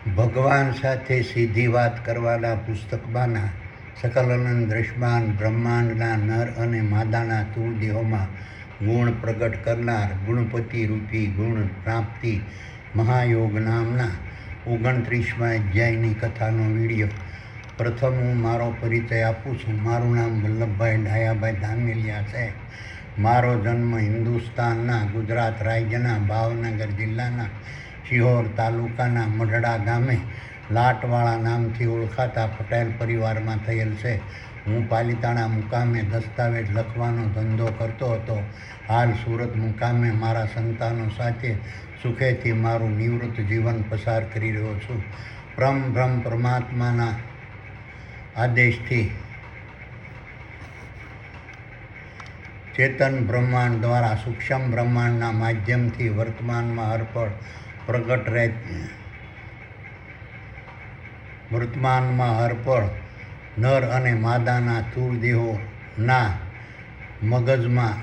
ભગવાન સાથે સીધી વાત કરવાના પુસ્તકમાંના સકલાનંદ દ્રશ્યમાન બ્રહ્માંડના નર અને માદાના સ્થૂળ દેહોમાં ગુણ પ્રગટ કરનાર ગુણપતિ રૂપી ગુણ પ્રાપ્તિ મહાયોગ નામના 29મા અધ્યાયની કથાનો વિડીયો. પ્રથમ હું મારો પરિચય આપું છું. મારું નામ વલ્લભભાઈ ડાયાભાઈ ધામેલિયા છે. મારો જન્મ હિન્દુસ્તાનના ગુજરાત રાજ્યના ભાવનગર જિલ્લાના શિહોર તાલુકાના મઢડા ગામે લાટવાળા નામથી ઓળખાતા પટેલ પરિવારમાં થયેલ છે. હું પાલિતાણા મુકામે દસ્તાવેજ લખવાનો ધંધો કરતો હતો. હાલ સુરત મુકામે મારા સંતાનો સાથે સુખેથી મારું નિવૃત્ત જીવન પસાર કરી રહ્યો છું. બ્રહ્મ પરમાત્માના આદેશથી ચેતન બ્રહ્માંડ દ્વારા સૂક્ષ્મ બ્રહ્માંડના માધ્યમથી વર્તમાનમાં હરપળ નર અને માદાના સ્થૂળ દેહોના મગજમાં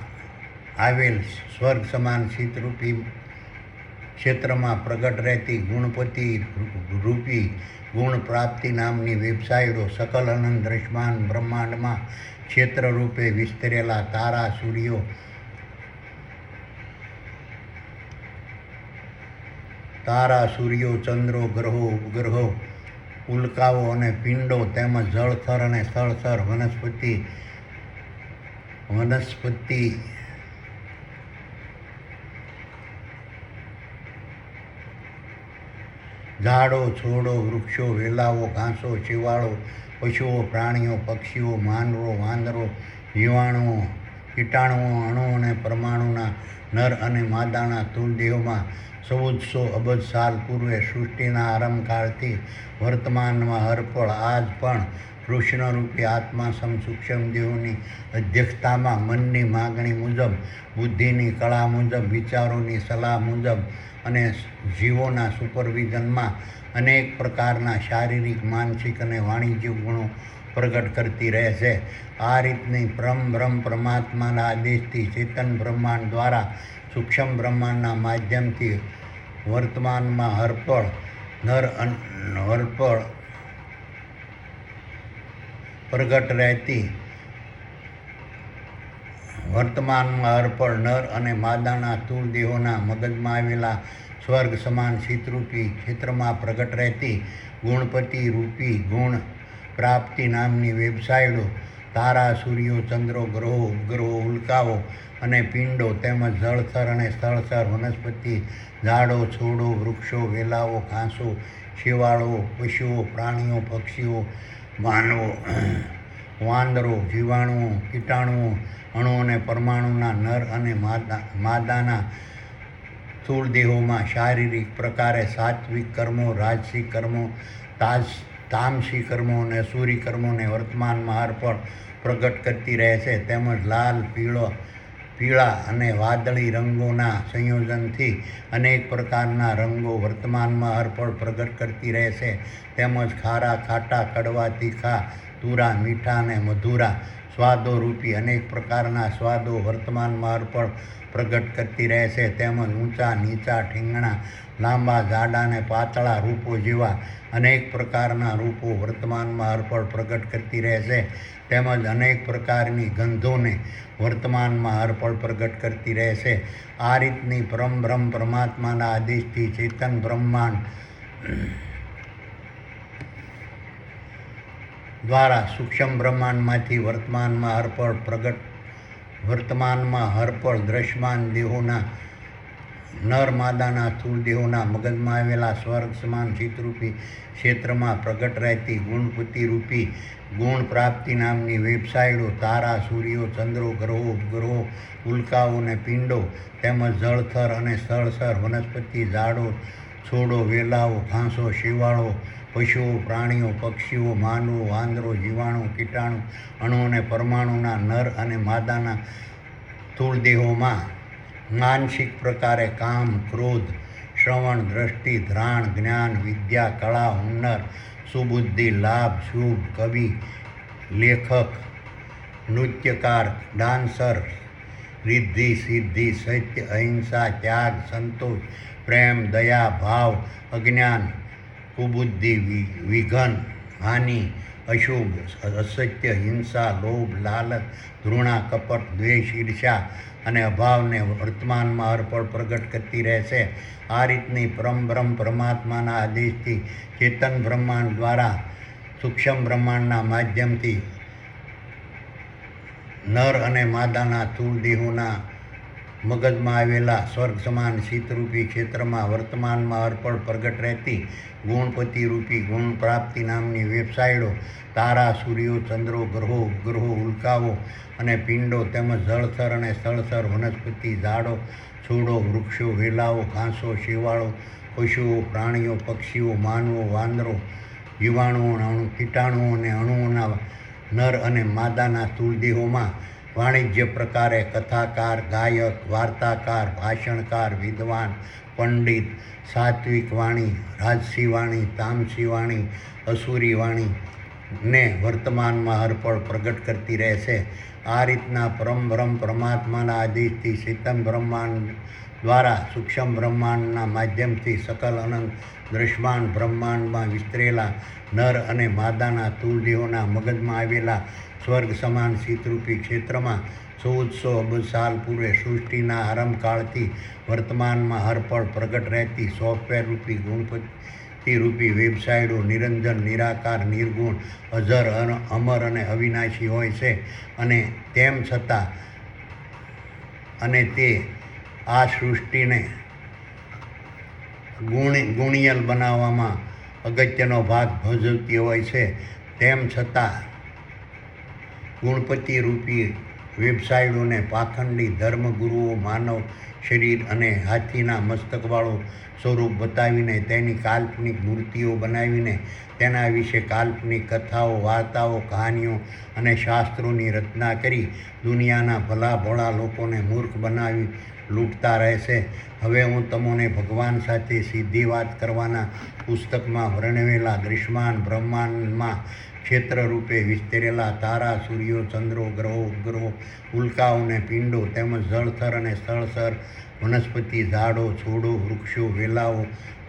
આવેલ સ્વર્ગ સમાન શીતરૂપી ક્ષેત્રમાં પ્રગટ રહેતી ગુણપતિ રૂપી ગુણ પ્રાપ્તિ નામની વેબસાઇટો સકલાનંદ દ્રશ્યમાન બ્રહ્માંડમાં ક્ષેત્ર રૂપે વિસ્તરેલા તારા સૂર્યો ચંદ્રો ગ્રહો ઉપગ્રહો ઉલ્કાઓ અને પિંડો તેમજ જળથર અને સ્થળથર વનસ્પતિ ઝાડો છોડો વૃક્ષો વેલાઓ ઘાસો શેવાળો પશુઓ પ્રાણીઓ પક્ષીઓ માનવો વાંદરો જીવાણુઓ કીટાણુઓ અણુ અને પરમાણુના નર અને માદાના સ્થૂળ દેહોમાં 1400 અબજ સાલ પૂર્વે સૃષ્ટિના આરંભકાળથી વર્તમાનમાં હરપળ આજ પણ કૃષ્ણરૂપી આત્મા સૂક્ષ્મ દેહોની અધ્યક્ષતામાં મનની માગણી મુજબ બુદ્ધિની કળા મુજબ વિચારોની સલાહ મુજબ અને જીવોના સુપરવિઝનમાં અનેક પ્રકારના શારીરિક માનસિક અને વાણિજ્ય ગુણો પ્રગટ કરતી રહે છે. આ રીતની બ્રહ્મ પરમાત્માના આદેશથી ચેતન બ્રહ્માંડ દ્વારા સૂક્ષ્મ બ્રહ્માંડના માધ્યમથી વર્તમાનમાં હરપળ નર અને માદાના સ્થૂળ દેહોના મગજમાં આવેલા સ્વર્ગ સમાન શીતરૂપી ક્ષેત્રમાં પ્રગટ રહેતી ગુણપતિ રૂપી ગુણ પ્રાપ્તિ નામની વેબસાઇટો તારા સૂર્યો ચંદ્રો ગ્રહો ઉપગ્રહો ઉલ્કાઓ અને પિંડો તેમજ જળથર અને સ્થળથર વનસ્પતિ ઝાડો છોડો વૃક્ષો વેલાઓ ઘાસો શેવાળો પશુઓ પ્રાણીઓ પક્ષીઓ માનવો વાંદરો જીવાણુઓ કીટાણુઓ અણુ અને પરમાણુના નર અને માદાના સ્થૂળ દેહોમાં શારીરિક પ્રકારે સાત્વિક કર્મો રાજસિક કર્મો તામસી કર્મો અને અસુરી કર્મોને વર્તમાનમાં હરપળ પ્રગટ કરતી રહે છે. તેમજ લાલ પીળા અને વાદળી રંગોના સંયોજનથી અનેક પ્રકારના રંગો વર્તમાનમાં હરપળ પ્રગટ કરતી રહે છે. તેમજ ખારા ખાટા કડવા તીખા તુરા મીઠા અને મધુરા સ્વાદો રૂપી અનેક પ્રકારના સ્વાદો વર્તમાનમાં હરપળ પ્રગટ કરતી રહે છે. તેમજ ઊંચા નીચા ઠીંગણા લાંબા જાડા અને પાતળા રૂપો જેવા અનેક પ્રકારના રૂપો વર્તમાનમાં હરપળ પ્રગટ કરતી રહે છે. તેમજ અનેક પ્રકારની ગંધોને વર્તમાનમાં હરપળ પ્રગટ કરતી રહે છે. આ રીતની બ્રહ્મ પરમાત્માના આદેશથી ચેતન બ્રહ્માંડ દ્વારા સૂક્ષ્મ બ્રહ્માંડમાંથી વર્તમાનમાં હરપળ દ્રશ્યમાન દેહોના નર માદાના સ્થૂળ દેહોના મગજમાં આવેલા સ્વર્ગ સમાન શીતરૂપી ક્ષેત્રમાં પ્રગટ રહેતી ગુણપતિ રૂપી ગુણ પ્રાપ્તિ નામની વેબસાઇટો તારા સૂર્યો ચંદ્રો ગ્રહો ઉપગ્રહો ઉલ્કાઓ અને પિંડો તેમજ જળથર અને સ્થળથર વનસ્પતિ ઝાડો છોડો વેલાઓ ઘાસો શેવાળો પશુઓ પ્રાણીઓ પક્ષીઓ માનવો વાંદરો જીવાણુ કીટાણુ અણુ અને પરમાણુના નર અને માદાના સ્થૂળ દેહોમાં માનસિક પ્રકારે કામ ક્રોધ શ્રવણ દ્રષ્ટિ ધ્રાણ જ્ઞાન વિદ્યા કળા હુન્નર સુબુદ્ધિ લાભ શુભ કવિ લેખક નૃત્યકાર ડાન્સર રિદ્ધિ સિદ્ધિ સત્ય અહિંસા ત્યાગ સંતોષ પ્રેમ દયા ભાવ અજ્ઞાન કુબુદ્ધિ, વિઘન, હાનિ, અશુભ, અસત્ય, હિંસા, લોભ, લાલચ, ઘૃણા, કપટ, દ્વેષ, ઈર્ષ્યા અને અભાવને વર્તમાનમાં અર્પણ પ્રગટ કરતી રહેશે. આ રીતની પરમબ્રહ્મ પરમાત્માના આદેશથી ચેતન બ્રહ્માંડ દ્વારા સૂક્ષ્મ બ્રહ્માંડના માધ્યમથી નર અને માદાના સ્થૂળ દેહોના મગજમાં આવેલા સ્વર્ગ સમાન શીતરૂપી ક્ષેત્રમાં વર્તમાનમાં અર્પણ પ્રગટ રહેતી ગુણપતિ રૂપી ગુણ પ્રાપ્તિ નામની વેબસાઇટો તારા, સૂર્યો, ચંદ્રો, ગ્રહો, ઉપગ્રહો, ઉલ્કાઓ અને પિંડો તેમજ જળથર અને સ્થળથર વનસ્પતિ, ઝાડો, છોડો, વૃક્ષો, વેલાઓ, ઘાસો, શેવાળો, પશુઓ, પ્રાણીઓ, પક્ષીઓ, માનવો, વાંદરો, જીવાણુઓ, કીટાણુઓ અને અણુઓના નર અને માદાના સ્થૂળ દેહોમાં વાણિજ્ય પ્રકારે કથાકાર, ગાયક, વાર્તાકાર, ભાષણકાર, વિદ્વાન, પંડિત, સાત્વિક વાણી, રાજસી વાણી, તામસી વાણી, અસુરી વાણી ને વર્તમાનમાં અર્પણ પ્રગટ કરતી રહેશે. આ રીતના પરમબ્રહ્મ પરમાત્માના આદેશથી ચેતન બ્રહ્માંડ દ્વારા સૂક્ષ્મ બ્રહ્માંડના માધ્યમથી સકલ અનંત દ્રશ્યમાન બ્રહ્માંડમાં વિસ્તરેલા નર અને માદાના સ્થૂળ દેહોના મગજમાં આવેલા સ્વર્ગ સમાન શીતરૂપી ક્ષેત્રમાં 1400 અબજ સાલ પૂર્વે સૃષ્ટિના આરંભકાળથી વર્તમાનમાં હરપળ પ્રગટ રહેતી સોફ્ટવેર રૂપી ગુણપતિ રૂપી વેબસાઇટો નિરંજન, નિરાકાર, નિર્ગુણ, અજર, અમર અને અવિનાશી હોય છે. અને તેમ છતાં અને તે આ સૃષ્ટિને ગુણિયલ બનાવવામાં અગત્યનો ભાગ ભજવતી હોય છે. તેમ છતાં ગુણપતિ રૂપી વેબસાઇટોને પાખંડી ધર્મગુરુઓ માનવ શરીર અને હાથીના મસ્તકવાળું સ્વરૂપ બતાવીને તેની કાલ્પનિક મૂર્તિઓ બનાવીને તેના વિશે કાલ્પનિક કથાઓ, વાર્તાઓ, કહાનીઓ અને શાસ્ત્રોની રચના કરી દુનિયાના ભલા ભોળા લોકોને મૂર્ખ બનાવી લૂંટતા રહેશે. હવે હું તમને ભગવાન સાથે સીધી વાત કરવાના પુસ્તકમાં વર્ણવેલા દૃશ્યમાન બ્રહ્માંડમાં ક્ષેત્રરૂપે વિસ્તરેલા તારા, સૂર્યો, ચંદ્રો, ગ્રહો, ઉપગ્રહો, ઉલ્કાઓ અને પિંડો તેમજ જળથર અને સ્થળથર વનસ્પતિ, ઝાડો, છોડો, વૃક્ષો, વેલાઓ,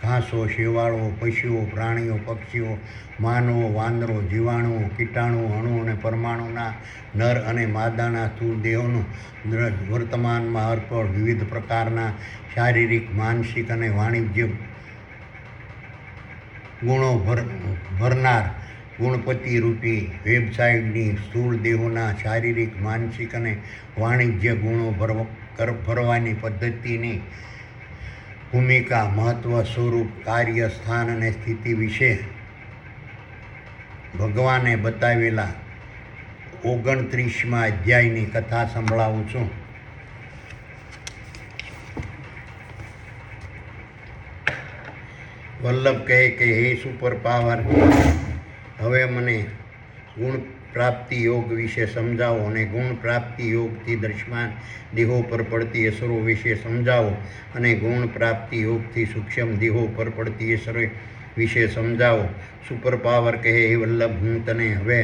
ઘાસો, શેવાળો, પશુઓ, પ્રાણીઓ, પક્ષીઓ, માનવો, વાંદરો, જીવાણુઓ, કીટાણુઓ, અણુ અને પરમાણુના નર અને માદાના સ્થૂળ દેહોનું વર્તમાનમાં અર્પણ વિવિધ પ્રકારના શારીરિક, માનસિક અને વાણિજ્ય ગુણો ભરનાર ગુણપતિ રૂપી વેબસાઇટની સ્થૂળ દેહોના શારીરિક, માનસિક અને વાણિજ્ય ગુણો ભરવાની પદ્ધતિની ભૂમિકા, મહત્વ, સ્વરૂપ, કાર્ય, સ્થાન અને સ્થિતિ વિશે ભગવાને બતાવેલા 29મા અધ્યાયની કથા સંભળાવું છું. વલ્લભ કહે કે હે સુપર પાવર, હવે મને ગુણ પ્રાપ્તિ યોગ વિશે સમજાવો અને ગુણ પ્રાપ્તિ યોગથી દૃશ્યમાન દેહો પર પડતી અસરો વિશે સમજાવો અને ગુણ પ્રાપ્તિ યોગથી સૂક્ષ્મ દેહો પર પડતી અસરો વિશે સમજાવો. સુપર પાવર કહે હે વલ્લભ, હું તને હવે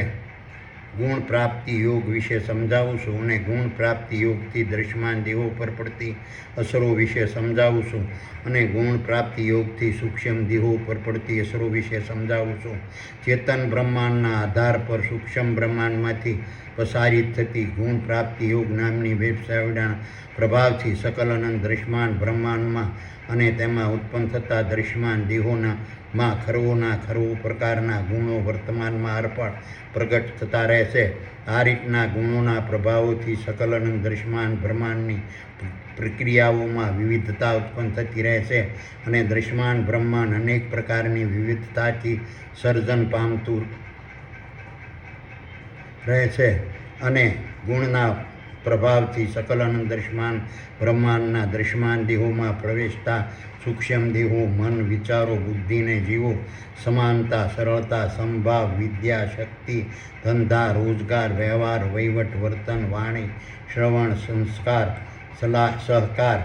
ગુણ પ્રાપ્તિ યોગ વિશે સમજાવું છું અને ગુણ પ્રાપ્તિ યોગથી દૃશ્યમાન દેહો પર પડતી અસરો વિશે સમજાવું છું અને ગુણ પ્રાપ્તિ યોગથી સૂક્ષ્મ દેહો પર પડતી અસરો વિશે સમજાવું છું. ચેતન બ્રહ્માંડના આધાર પર સૂક્ષ્મ બ્રહ્માંડમાંથી પસારિત થતી ગુણ પ્રાપ્તિ યોગ નામની વેબસાઇટના પ્રભાવથી સકલ અનંત દૃશ્યમાન બ્રહ્માંડમાં અને તેમાં ઉત્પન્ન થતા દૃશ્યમાન દેહોમાં ખરવોના ખરવો પ્રકારના ગુણો વર્તમાનમાં અર્પણ પ્રગટ થતા રહેશે. આ રીતના ગુણોના પ્રભાવોથી સકલ અનંત દૃશ્યમાન બ્રહ્માંડની પ્રક્રિયાઓમાં વિવિધતા ઉત્પન્ન થતી રહેશે અને દૃશ્યમાન બ્રહ્માંડ અનેક પ્રકારની વિવિધતાથી સર્જન પામતું રહેશે અને ગુણના પ્રભાવથી સકલ અનંત દૃશ્યમાન બ્રહ્માંડના દૃશ્યમાન દેહોમાં પ્રવેશતા સૂક્ષ્મ દેહો, મન, વિચારો, બુદ્ધિ ને જીવો સમાનતા, સરળતા, સંભાવ, વિદ્યા, શક્તિ, ધંધા, રોજગાર, વ્યવહાર, વહીવટ, વર્તન, વાણી, શ્રવણ, સંસ્કાર, સહકાર,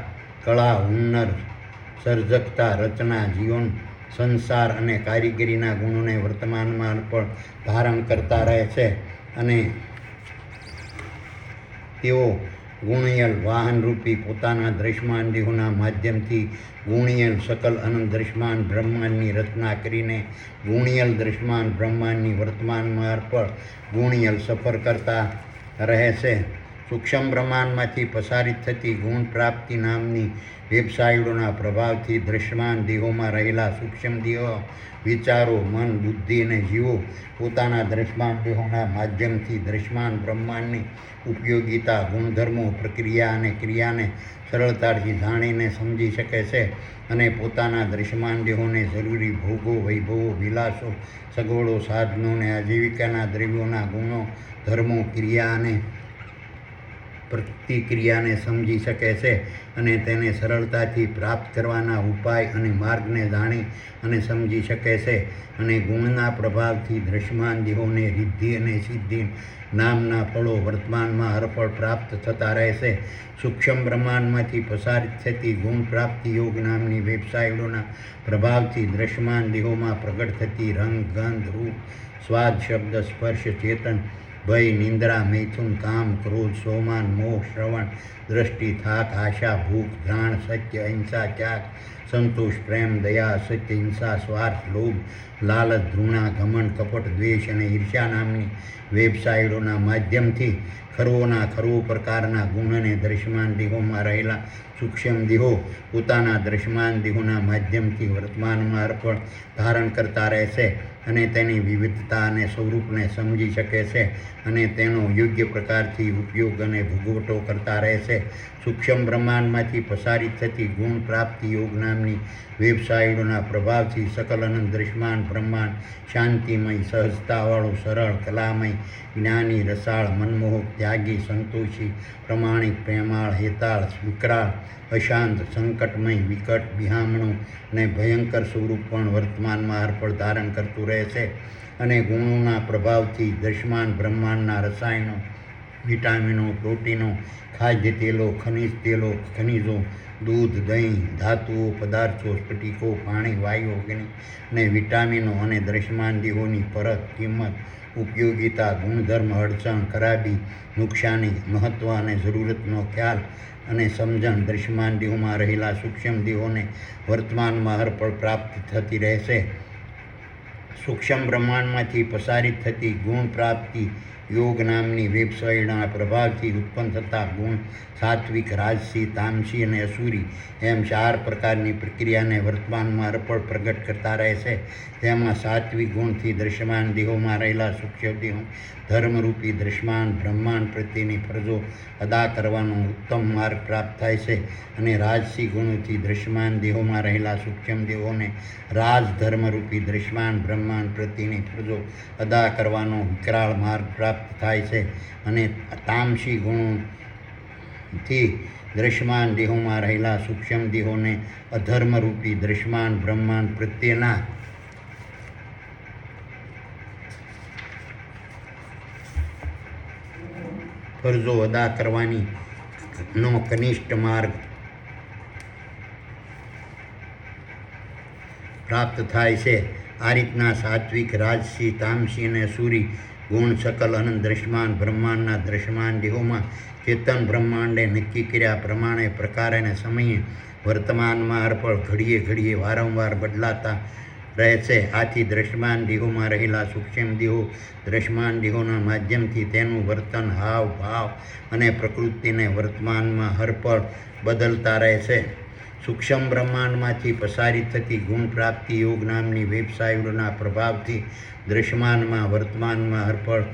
કળા, હુન્નર, સર્જકતા, રચના, જીવન, સંસાર અને કારીગરીના ગુણોને વર્તમાનમાં પણ ધારણ કરતા રહે છે અને તેઓ ગુણિયલ વાહનરૂપી પોતાના દ્રશ્યમાન દેહોના માધ્યમથી ગુણિયલ સકલ અનંત દ્રશ્યમાન બ્રહ્માંડની રચના કરીને ગુણિયલ દ્રશ્યમાન બ્રહ્માંડની વર્તમાનમાં અર્પણ ગુણિયલ સફર કરતા રહે છે. સૂક્ષ્મ બ્રહ્માંડમાંથી પસારિત થતી ગુણ પ્રાપ્તિ નામની વેબસાઇટોના પ્રભાવથી દ્રશ્યમાન દેહોમાં રહેલા સૂક્ષ્મ દેહો, વિચારો, મન, બુદ્ધિ અને જીવો પોતાના દ્રશ્યમાન દેહોના માધ્યમથી દ્રશ્યમાન બ્રહ્માંડની ઉપયોગિતા, ગુણધર્મો, પ્રક્રિયા અને ક્રિયાને સરળતાથી જાણીને સમજી શકે છે અને પોતાના દ્રશ્યમાન દેહોને જરૂરી ભોગો, વૈભવો, વિલાસો, સગવડો, સાધનો અને આજીવિકાના દ્રવ્યોના ગુણો, ધર્મો, ક્રિયા અને પ્રતિક્રિયાને સમજી શકે છે અને તેને સરળતાથી પ્રાપ્ત કરવાના ઉપાય અને માર્ગને જાણી અને સમજી શકે છે અને ગુણના પ્રભાવથી દ્રશ્યમાન દેહોને રિદ્ધિ અને સિદ્ધિ નામના ફળો વર્તમાનમાં હરફળ પ્રાપ્ત થતા રહેશે. સૂક્ષ્મ બ્રહ્માંડમાંથી પસારિત થતી ગુણ પ્રાપ્તિ યોગ નામની વેબસાઇટોના પ્રભાવથી દ્રશ્યમાન દેહોમાં પ્રગટ થતી રંગ, ગંધ, રૂપ, સ્વાદ, શબ્દ, સ્પર્શ, ચેતન, ભય, નિંદ્રા, મૈથુન, કામ, ક્રોધ, સોમાન, મોહ, શ્રવણ, દ્રષ્ટિ, થાક, આશા, ભૂખ, ધ્રાણ, સત્ય, અહિંસા, ત્યાગ, સંતોષ, પ્રેમ, દયા, સત્ય, હિંસા, સ્વાર્થ, લોભ, લાલચ, ધૃણા, ઘમંડ, કપટ, દ્વેષ અને ઈર્ષ્યા નામની વેબસાઇટોના માધ્યમથી ખરોના ખરો પ્રકારના ગુણ અને દ્રશ્યમાન દેહોમાં રહેલા સૂક્ષ્મ દેહો પોતાના દ્રશ્યમાન દેહોના માધ્યમથી વર્તમાનમાં અર્પણ ધારણ કરતા રહેશે અને તેની વિવિધતા અને સ્વરૂપને સમજી શકે છે અને તેનો યોગ્ય પ્રકારથી ઉપયોગ અને ભોગવટો કરતા રહેશે. સૂક્ષ્મ બ્રહ્માંડમાંથી પસારિત થતી ગુણ પ્રાપ્તિ યોગ નામની વેબસાઇટોના પ્રભાવથી સકલ અનંત દ્રશ્યમાન બ્રહ્માંડ શાંતિમય, સહજતાવાળું, સરળ, કલામય, જ્ઞાની, રસાળ, મનમોહક, ત્યાગી, સંતોષી, પ્રમાણિક, પ્રેમાળ, હેતાળ, વિકરાળ, અશાંત, સંકટમય, વિકટ, બિહામણું અને ભયંકર સ્વરૂપ પણ વર્તમાનમાં હરફળ ધારણ કરતું રહે છે અને ગુણોના પ્રભાવથી દ્રશ્યમાન બ્રહ્માંડના રસાયણો, વિટામિનો, પ્રોટીનો, ખાદ્ય તેલો, ખનિજ તેલો, ખનિજો, દૂધ, દહીં, ધાતુઓ, પદાર્થો, સ્ફટિકો, પાણી, વાયુ, અગ્નિ અને વિટામિનો અને દ્રશ્યમાન દેહોની પરત, કિંમત, ઉપયોગિતા, ગુણધર્મ, અડચણ, ખરાબી, નુકસાની, મહત્વ અને જરૂરતનો ખ્યાલ અને સમજણ દ્રશ્યમાન દેહોમાં રહેલા સૂક્ષ્મ દેહોને વર્તમાનમાં હરફળ પ્રાપ્ત થતી રહેશે. સૂક્ષ્મ બ્રહ્માંડમાંથી પસારિત થતી ગુણ પ્રાપ્તિ યોગ નામની વેબસાઇટના પ્રભાવથી ઉત્પન્ન થતા ગુણ સાત્વિક, રાજસી, તામસી અને અસુરી એમ 4 પ્રકારની પ્રક્રિયાને વર્તમાનમાં હરફળ પ્રગટ કરતા રહેશે. તેમાં સાત્વિક ગુણથી દ્રશ્યમાન દેહોમાં રહેલા સૂક્ષ્મ દેહો ધર્મરૂપી દ્રશ્યમાન બ્રહ્માંડ પ્રત્યેની ફરજો અદા કરવાનો ઉત્તમ માર્ગ પ્રાપ્ત થાય છે અને રાજસી ગુણોથી દ્રશ્યમાન દેહોમાં રહેલા સૂક્ષ્મ દેહોને રાજધર્મરૂપી દ્રશ્યમાન બ્રહ્માંડ પ્રત્યેની ફરજો અદા કરવાનો વિકરાળ માર્ગ પ્રાપ્ત થાય છે અને તામસી ગુણોથી દ્રશ્યમાન દેહોમાં રહેલા સૂક્ષ્મ દેહોને અધર્મરૂપી દ્રશ્યમાન બ્રહ્માંડ પ્રત્યેના ફરજો અદા કરવાની નો કનિષ્ઠ માર્ગ પ્રાપ્ત થાય છે. આ રીતના સાત્વિક, રાજસી, તામસી અને અસુરી ગુણ સકલ અનંત દ્રશ્યમાન બ્રહ્માંડના દ્રશ્યમાન દેહોમાં ચેતન બ્રહ્માંડે નક્કી કર્યા પ્રમાણે પ્રકાર અને સમયે વર્તમાનમાં હરફળ ઘડીએ ઘડીએ વારંવાર બદલાતા રહે છે. આથી દ્રશ્યમાન દેહોમાં રહેલા સૂક્ષ્મ દેહો દ્રશ્યમાન દેહોના માધ્યમથી તેનું વર્તન, હાવ ભાવ અને પ્રકૃતિને વર્તમાનમાં હરફળ બદલતા રહે છે. સૂક્ષ્મ બ્રહ્માંડમાંથી પસારિત થતી ગુણ પ્રાપ્તિ યોગ નામની વેબસાઇટોના પ્રભાવથી દ્રશ્યમાનમાં વર્તમાનમાં હરફળ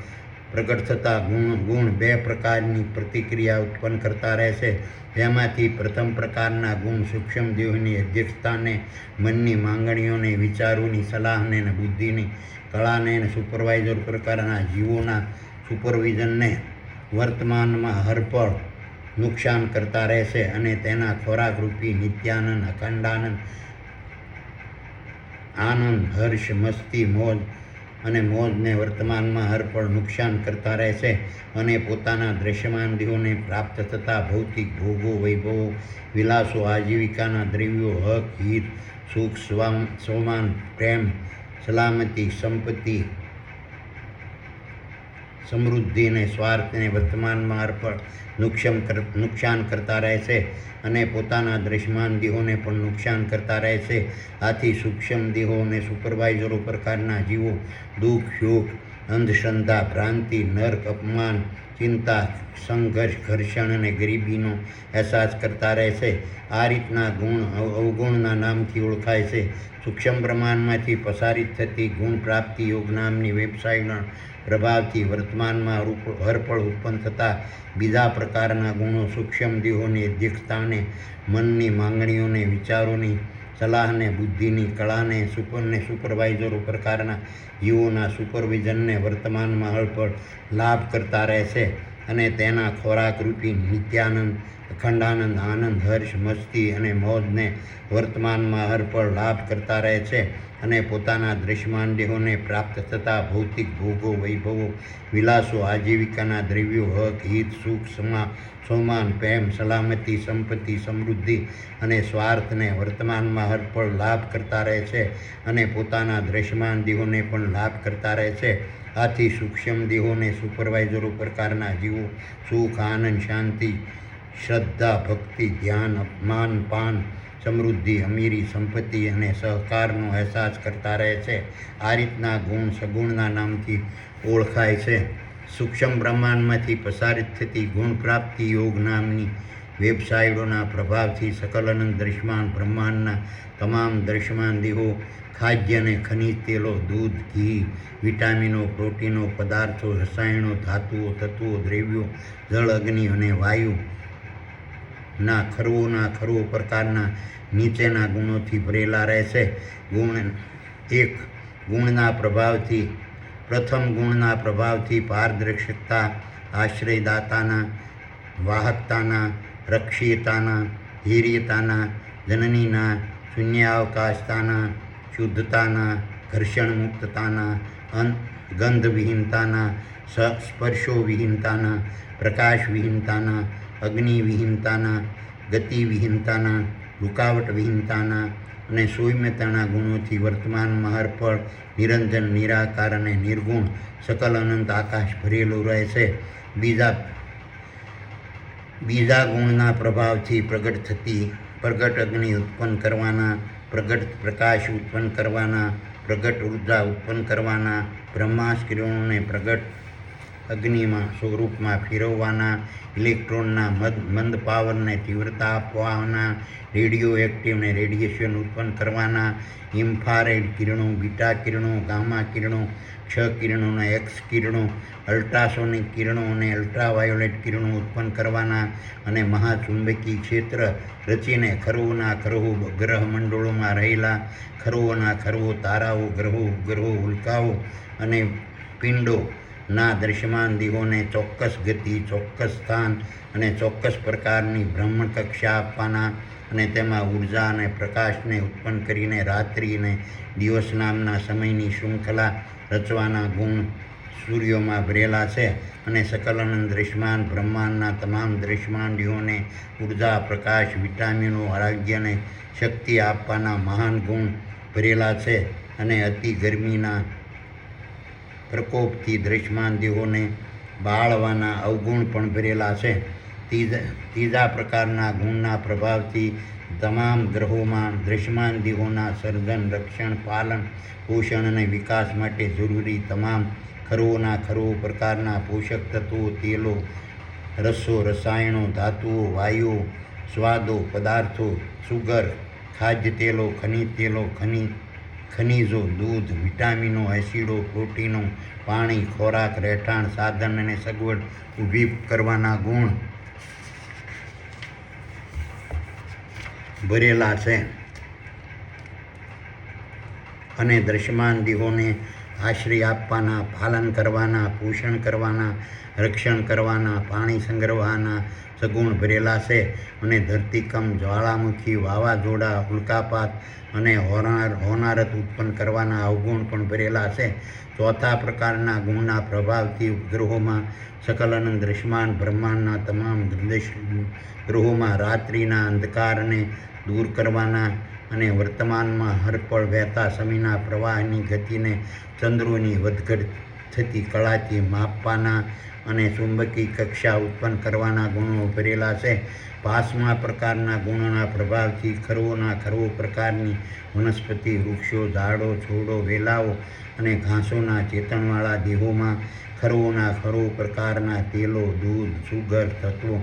પ્રગટ થતા ગુણ 2 પ્રકારની પ્રતિક્રિયા ઉત્પન્ન કરતા રહેશે. તેમાંથી પ્રથમ પ્રકારના ગુણ સૂક્ષ્મ દેહોની અધ્યક્ષતાને, મનની માંગણીઓને, વિચારોની સલાહને અને બુદ્ધિની કળાને અને સુપરવાઇઝર પ્રકારના જીવોના સુપરવિઝનને વર્તમાનમાં હરફળ નુકસાન કરતા રહેશે અને તેના ખોરાકરૂપી નિત્યાનંદ, અખંડાનંદ, આનંદ, હર્ષ, મસ્તી, મોજ અને મોજને વર્તમાનમાં હરફળ નુકસાન કરતા રહેશે અને પોતાના દ્રશ્યમાન દેહોને પ્રાપ્ત થતા ભૌતિક ભોગો, વૈભવો, વિલાસો, આજીવિકાના દ્રવ્યો, હક, હિત, સુખ, સ્વમાન, પ્રેમ, સલામતી, સંપત્તિ, સમૃદ્ધિ અને સ્વાર્થને વર્તમાનમાં અર્પણ નુકસાન કરતા રહે છે અને પોતાના દ્રશ્યમાન દેહોને પણ નુકસાન કરતા રહે છે. આથી સૂક્ષ્મ દેહો અને સુપરવાઇઝરો પ્રકારના જીવો દુઃખ, શોક, અંધશ્રદ્ધા, ભ્રાંતિ, નર્ક, અપમાન, ચિંતા, સંઘર્ષ, ઘર્ષણ અને ગરીબીનો અહેસાસ કરતા રહે છે. આ રીતના ગુણ અવગુણના નામથી ઓળખાય છે. સૂક્ષ્મ પ્રમાણમાંથી પ્રસારિત થતી ગુણ પ્રાપ્તિ યોગ નામની વેબસાઇટના પ્રભાવથી વર્તમાનમાં હરપળ ઉત્પન્ન થતા બીજા પ્રકારના ગુણો સૂક્ષ્મ દેહોની અધ્યક્ષતાને, મનની માંગણીઓને, વિચારોની સલાહને, બુદ્ધિની કળાને, સુપરવાઇઝરો પ્રકારના જીવોના સુપરવિઝનને વર્તમાનમાં હરપળ લાભ કરતા રહે છે અને તેના ખોરાકરૂપી નિત્યાનંદ, અખંડાનંદ, આનંદ, હર્ષ, મસ્તી અને મોજને વર્તમાનમાં હરપળ લાભ કરતા રહે છે અને પોતાના દ્રશ્યમાન દેહોને પ્રાપ્ત થતા ભૌતિક ભોગો, વૈભવો, વિલાસો, આજીવિકાના દ્રવ્યો, હક, હિત, સુખ, સોમાન, પ્રેમ, સલામતી, સંપત્તિ, સમૃદ્ધિ અને સ્વાર્થને વર્તમાનમાં હરપળ લાભ કરતા રહે છે અને પોતાના દ્રશ્યમાન દેહોને પણ લાભ કરતા રહે છે. આથી સૂક્ષ્મ દેહોને સુપરવાઇઝરો પ્રકારના જીવો સુખ, આનંદ, શાંતિ, શ્રદ્ધા, ભક્તિ, ધ્યાન, અપમાન, પાન, સમૃદ્ધિ, અમીરી, સંપત્તિ અને સહકારનો અહેસાસ કરતા રહે છે. આ રીતના ગુણ સગુણના નામથી ઓળખાય છે. સૂક્ષ્મ બ્રહ્માંડમાંથી પ્રસારિત થતી ગુણ પ્રાપ્તિ યોગ નામની વેબસાઇટોના પ્રભાવથી સકલ અનંત દ્રશ્યમાન બ્રહ્માંડના તમામ દ્રશ્યમાન દેહો ખાદ્ય અને ખનિજ તેલો, દૂધ, ઘી, વિટામિનો, પ્રોટીનો, પદાર્થો, રસાયણો, ધાતુઓ, તત્વો, દ્રવ્યો, જળ, અગ્નિ અને વાયુના ખરવો પ્રકારના નીચેના ગુણોથી ભરેલા રહે છે. પ્રથમ ગુણના પ્રભાવથી પારદર્શકતા, આશ્રયદાતાના, વાહકતાના, રક્ષીયતાના, ધૈર્યતાના, જનનીના, શૂન્યાવકાશતાના, શુદ્ધતાના, ઘર્ષણ મુક્તતાના, ગંધવિહીનતાના, સ્પર્શોવિહીનતાના, પ્રકાશવિહીનતાના, અગ્નિવિહીનતાના, ગતિવિહીનતાના, રૂકાવટવિહીનતાના અને સૌમ્યતાના ગુણોથી વર્તમાનમાં હરપળ નિરંજન, નિરાકાર અને નિર્ગુણ સકલ અનંત આકાશ ભરેલું રહે છે. બીજા ગુણના પ્રભાવથી પ્રગટ અગ્નિ ઉત્પન્ન કરવાના, પ્રગટ પ્રકાશ ઉત્પન્ન કરવાના, પ્રગટ ઉર્જા ઉત્પન્ન કરવાના, બ્રહ્માસ્ત્ર કિરણોને પ્રગટ અગ્નિમાં સ્વરૂપમાં ફેરવવાના, ઇલેક્ટ્રોનના મંદ પાવરને તીવ્રતા આપવાના, રેડિયો એક્ટિવને રેડિયેશન ઉત્પન્ન કરવાના, ઇન્ફ્રારેડ કિરણો, બીટા કિરણો, ગામા કિરણો, ક્ષ કિરણો અને એક્સ કિરણો, અલ્ટ્રાસોનિક કિરણો અને અલ્ટ્રાવાયોલેટ કિરણો ઉત્પન્ન કરવાના અને મહાચુંબકીય ક્ષેત્ર રચીને ખરવોના ખરવો ગ્રહ મંડળોમાં રહેલા ખરવોના ખરવો તારાઓ, ગ્રહો, ઉપગ્રહો, ઉલ્કાઓ અને પિંડોના દ્રશ્યમાન દેહોને ચોક્કસ ગતિ, ચોક્કસ સ્થાન અને ચોક્કસ પ્રકારની ભ્રમણ કક્ષા આપવાના અને તેમાં ઉર્જા અને પ્રકાશને ઉત્પન્ન કરીને રાત્રિ અને દિવસ નામના સમયની શૃંખલા રચવાના ગુણ સૂર્યોમાં ભરેલા છે અને સકલ અનંત દ્રશ્યમાન બ્રહ્માંડના તમામ દ્રશ્યમાન દેહોને ઉર્જા, પ્રકાશ, વિટામિનો, આરોગ્ય અને શક્તિ આપવાના મહાન ગુણ ભરેલા છે અને અતિ ગરમીના પ્રકોપથી દ્રશ્યમાન દેહોને બાળવાના અવગુણ પણ ભરેલા છે. ત્રીજા પ્રકારના ગુણના પ્રભાવથી તમામ ગ્રહોમાં દ્રશ્યમાન દેહોના સર્જન, રક્ષણ, પાલન, પોષણ અને વિકાસ માટે જરૂરી તમામ ખરવોના ખરવો પ્રકારના પોષક તત્વો, તેલો, રસો, રસાયણો, ધાતુઓ, વાયુઓ, સ્વાદો, પદાર્થો, સુગર, ખાદ્ય તેલો, ખનિજો, દૂધ, વિટામિનો, એસિડો, પ્રોટીનો, પાણી, ખોરાક, રહેઠાણ, સાધન અને સગવડ ઊભી કરવાના ગુણ ભરેલા છે અને દ્રશ્યમાન દેહોને આશ્રય આપવાના, પાલન કરવાના, પોષણ કરવાના, રક્ષણ કરવાના, પાણી સંગ્રહવાના સગુણ ભરેલા છે અને ધરતીકંપ, જ્વાળામુખી, વાવાઝોડા, ઉલ્કાપાત અને હોનારત ઉત્પન્ન કરવાના અવગુણ પણ ભરેલા છે. ચોથા પ્રકારના ગુણના પ્રભાવથી ઉપગ્રહોમાં સકલ અનંત દ્રશ્યમાન બ્રહ્માંડના તમામ ગ્રહોમાં રાત્રિના અંધકારને દૂર કરવાના અને વર્તમાનમાં હરપળ વહેતા સમયના પ્રવાહની ગતિને ચંદ્રોની વધઘટ થતી કળાથી માપવાના અને ચુંબકી કક્ષા ઉત્પન્ન કરવાના ગુણો ભરેલા છે. પાંચમા પ્રકારના ગુણોના પ્રભાવથી ખરવોના ખરવો પ્રકારની વનસ્પતિ, વૃક્ષો, ઝાડો, છોડો, વેલાઓ અને ઘાસોના ચેતનવાળા દેહોમાં ખરવોના ખરવો પ્રકારના તેલો, દૂધ, સુગર, તત્વો,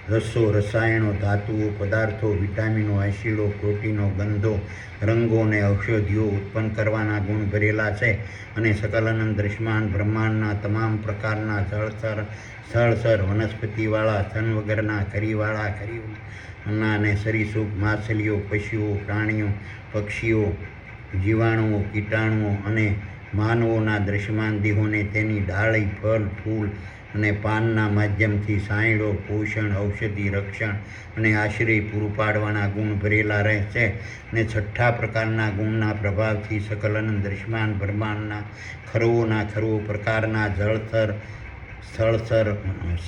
રસો, રસાયણો, ધાતુઓ, પદાર્થો, વિટામિનો, એસિડો, પ્રોટીનો, ગંધો, રંગો અને ઔષધિઓ ઉત્પન્ન કરવાના ગુણ ભરેલા છે. અને સકલ દૃશ્યમાન બ્રહ્માંડના તમામ પ્રકારના સ્થળસર વનસ્પતિવાળા, થન વગરના, ખરીવાળા, ખરીના અને સરીસૃપ, માછલીઓ, પશુઓ, પ્રાણીઓ, પક્ષીઓ, જીવાણુઓ, કીટાણુઓ અને માનવોના દૃશ્યમાન દેહોને તેની ડાળી, ફળ, ફૂલ અને પાનના માધ્યમથી સાયડો, પોષણ, ઔષધિ, રક્ષણ અને આશ્રય પૂરું પાડવાના ગુણ ભરેલા રહે છે. અને છઠ્ઠા પ્રકારના ગુણના પ્રભાવથી સકલ દૃશ્યમાન બ્રહ્માંડના ખરવોના ખરવો પ્રકારના સ્થળસર